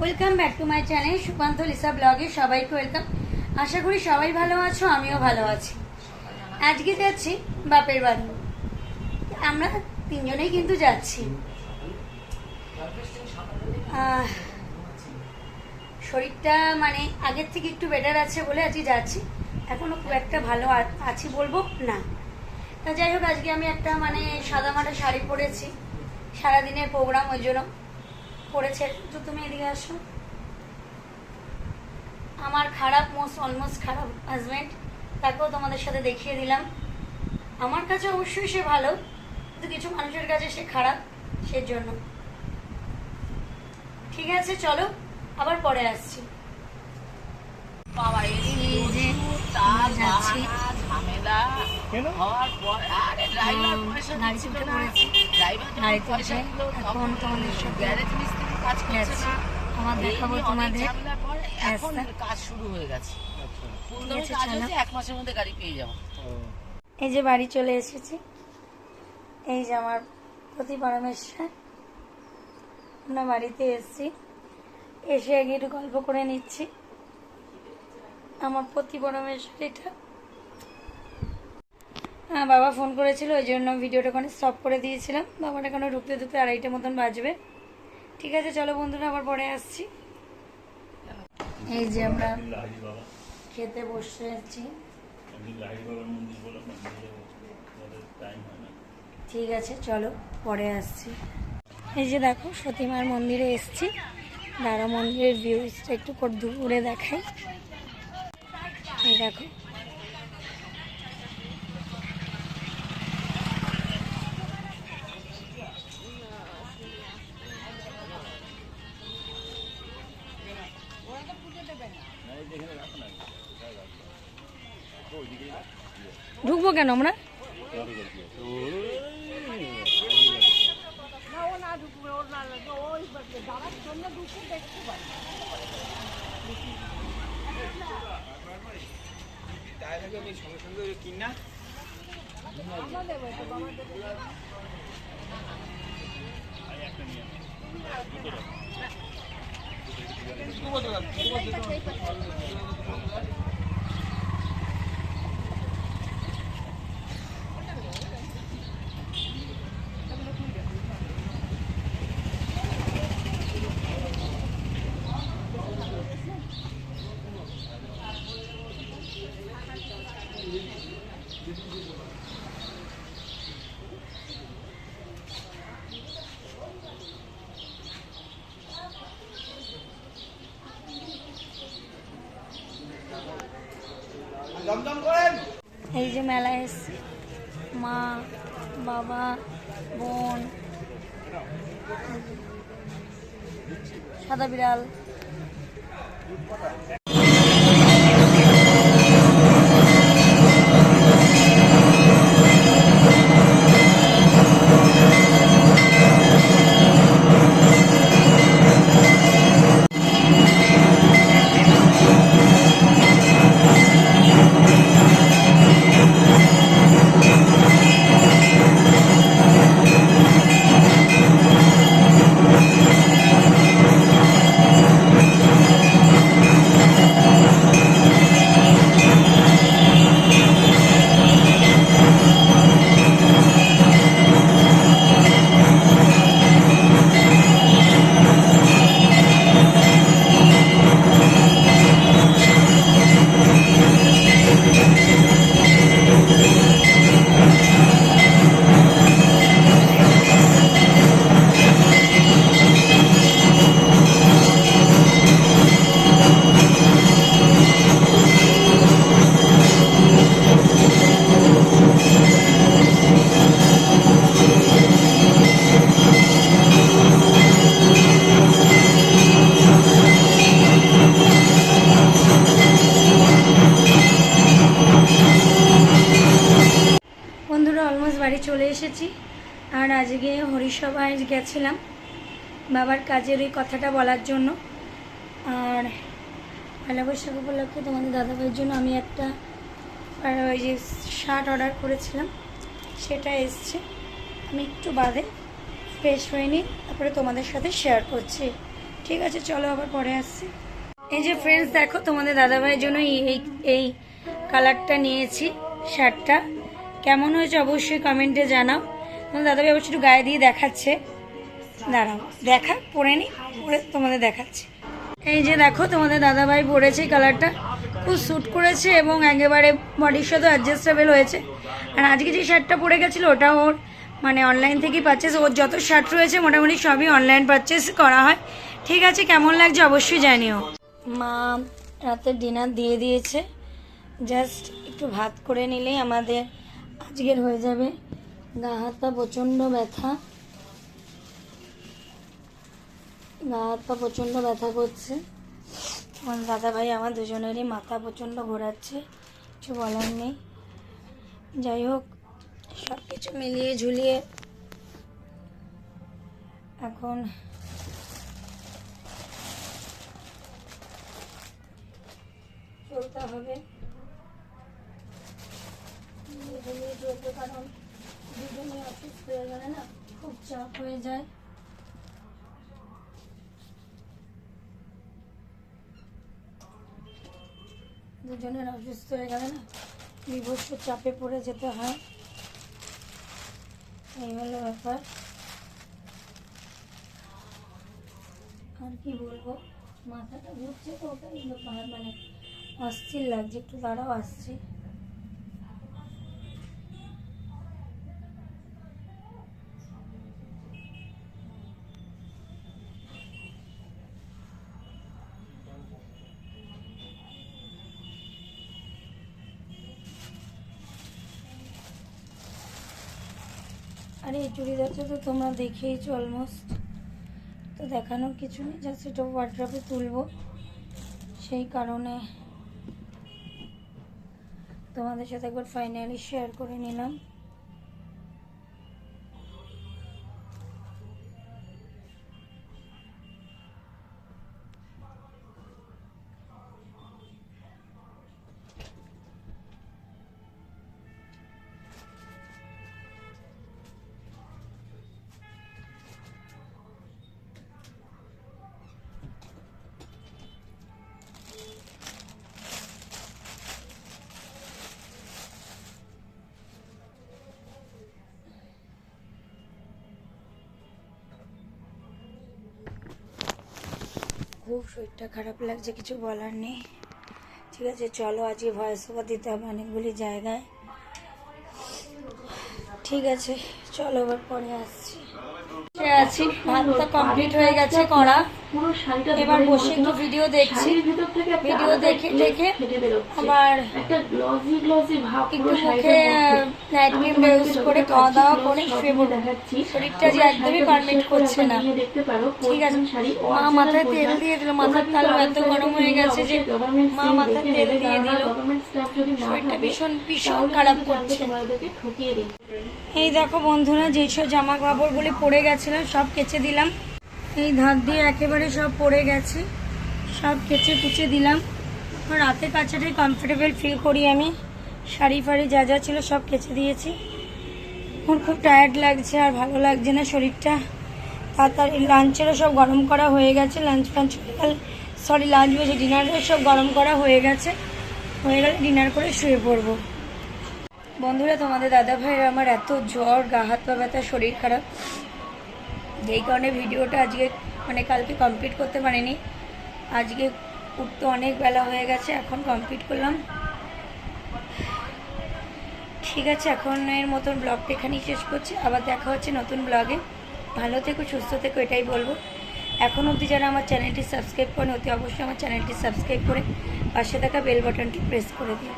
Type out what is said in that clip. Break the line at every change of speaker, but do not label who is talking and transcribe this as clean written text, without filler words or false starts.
Welcome back to my channel Sukanta Lisa ব্লগে সবাইকে welcome. আশা করি সবাই ভালো আছো, আমিও ভালো আছি। আজকে যাচ্ছি বাপের বাড়ি, আমরা তিনজনেই কিন্তু যাচ্ছি। শরীরটা মানে আগের থেকে একটু বেটার আছে বলে আজকে যাচ্ছি, এখনো খুব একটা ভালো আছি বলবো না। তা যাই হোক, আজকে আমি একটা মানে সাদামাটা শাড়ি পরেছি, সারাদিনের প্রোগ্রাম ওই জন্য পড়েছে। তো তুমি এদিকে আসো। আমার খারাপ অলমোস্ট খারাপ হাজব্যান্ড, তাকেও তোমাদের সাথে দেখিয়ে দিলাম। আমার কাছে অবশ্যই সে ভালো, কিন্তু কিছু মানুষের কাছে সে খারাপ, সেজন্য। ঠিক আছে, চলো আবার পরে আসছি। আমার দেখাবো তোমাদের
কাজ শুরু হয়ে গেছে, এক মাসের মধ্যে গাড়ি পেয়ে যাবো।
এই যে বাড়ি চলে এসেছি, এই যে আমার পতি পরমেশ্বর। আমরা বাড়িতে এসেছি, এসে আগে একটু গল্প করে নিচ্ছি। আমার পতি পরমেশ্বর এটা বাবা ফোন করেছিল, ওই জন্য ভিডিওটা ওখানে স্টপ করে দিয়েছিলাম। বাবাটা এখানে ঢুকতে ঢুকতে 2:30 মতন বাজবে। ঠিক আছে, চলো বন্ধুরা, আবার পরে আসছি। এই যে আমরা খেতে বসেছি। ঠিক আছে, চলো পরে আসছি। এই যে দেখো, সতীমার মন্দিরে এসছি। দাঁড়া, মন্দিরের ভিউজটা একটু দূরে দেখাই। এই দেখো, ঢুকবো কেন আমরা? এই যে মেলায় এসছি, মা, বাবা, বোন, সাদা বিড়াল। বাড়ি চলে এসেছি। আর আজকে হরিসভায় গেছিলাম বাবার কাজের ওই কথাটা বলার জন্য। আর পয়লা বৈশাখ উপলক্ষে তোমাদের দাদাভাইয়ের জন্য আমি একটা ওই যে শার্ট অর্ডার করেছিলাম, সেটা এসছে। আমি একটু বাদে ফ্রেশ হয়ে নিই, তারপরে তোমাদের সাথে শেয়ার করছি। ঠিক আছে চলো আবার পরে আসছি। এই যে ফ্রেন্ডস দেখো তোমাদের দাদাভাইয়ের জন্য এই কালারটা নিয়েছি শার্টটা। কেমন হয়েছে অবশ্যই কমেন্টে জানাও। তোমাদের দাদাভাই অবশ্যই একটু গায়ে দিয়ে দেখাচ্ছে, দাঁড়াও দেখা পরে নি, পরে তোমাদের দেখাচ্ছি। এই যে দেখো তোমাদের দাদাভাই পরেছে এই কালারটা, খুব স্যুট করেছে এবং একেবারে বডির সাথে অ্যাডজাস্টেবল হয়েছে। আর আজকে যে শার্টটা পরে গেছিলো ওটা ওর মানে অনলাইন থেকেই পারচেস, ওর যত শার্ট রয়েছে মোটামুটি সবই অনলাইন পারচেস করা হয়। ঠিক আছে, কেমন লাগছে অবশ্যই জানিও। মা রাতের ডিনার দিয়ে দিয়েছে, জাস্ট একটু ভাত করে নিলেই আমাদের আজকের হয়ে যাবে। গা হাত পা প্রচণ্ড ব্যথা, গা হাত পা প্রচণ্ড ব্যথা করছে। আমার দাদা ভাই আমার দুজনেরই মাথা প্রচণ্ড ঘোরাচ্ছে, কিছু বলার নেই। যাই হোক সব কিছু মিলিয়ে ঝুলিয়ে এখন চলতে হবে, চলতে, কারণ দুজনে অসুস্থ হয়ে গেলে না খুব চাপ হয়ে যায়। দুজনের অসুস্থ হয়ে গেলে না বিভৎস চাপে পড়ে যেতে হয়, এই হলো ব্যাপার। আর কি বলবো, মাথাটা ঘুরছে তো ওটাই ব্যাপার, মানে অস্থির লাগছে। একটু দাঁড়াও আসছি। আরে এই চুড়িদারটা তো তোমরা দেখেইছো অলমোস্ট, তো দেখানোর কিছু নেই, জাস্ট এটা ওয়ার্ড্রপে তুলবো, সেই কারণে তোমাদের সাথে একবার ফাইনালি শেয়ার করে নিলাম। খুব শরীরটা খারাপ লাগছে, কিছু বলার নেই। ঠিক আছে চলো, আজকে ভয়েস ওভার দিতে হবে অনেকগুলি জায়গায়। ঠিক আছে চলো আবার পরে আসছি। আছি, ভাতটা কমপ্লিট হয়ে গেছে করা, এবার বসে একটু ভিডিও দেখছি। ভিডিও দেখে আবার একটু মুখে নাইট ক্রিম ইউজ করে খাওয়া দাওয়া করে শুয়ে পড়বো। শরীরটা যে একদমই পারমিট করছে না। ঠিক আছে, মা মাথায় তেল দিয়ে দিল, মাথার তালু এত গরম হয়ে গেছে যে মা মাথায় তেল দিয়ে দিল, শরীরটা ভীষণ ভীষণ খারাপ করছে। এই দেখো বন্ধুরা, যেসব জামা কাপড়গুলি পরে গেছিলাম সব কেচে দিলাম, এই ধার দিয়ে একেবারে সব পরে গেছে, সব কেচে কুচে দিলাম। রাতে কাছাটাই কমফোর্টেবল ফিল করি আমি, শাড়ি ফাড়ি যা যা ছিল সব কেচে দিয়েছি। এখন খুব টায়ার্ড লাগছে আর ভালো লাগছে না শরীরটা। তাড়াতাড়ি লাঞ্চেরও সব গরম করা হয়ে গেছে, লাঞ্চ বসে ডিনারও সব গরম করা হয়ে গেছে, হয়ে গেলে ডিনার করে শুয়ে পড়বো। বন্ধুরা তোমাদের দাদা ভাইয়ের আমার এত জ্বর, গা হাত পা ব্যথা, শরীর খারাপ, যেই কারণে ভিডিওটা আজকে মানে কালকে কমপ্লিট করতে পারিনি। আজকে উঠতে অনেক বেলা হয়ে গেছে, এখন কমপ্লিট করলাম। ঠিক আছে, এখন এর মতন ব্লগটা এখানেই শেষ করছি, আবার দেখা হচ্ছে নতুন ব্লগে। ভালো থেকো, সুস্থ থেকো, এটাই বলবো। এখন অবধি যারা আমার চ্যানেলটি সাবস্ক্রাইব করেন অতি অবশ্যই আমার চ্যানেলটি সাবস্ক্রাইব করে পাশে থাকা বেল বাটনটি প্রেস করে দিও।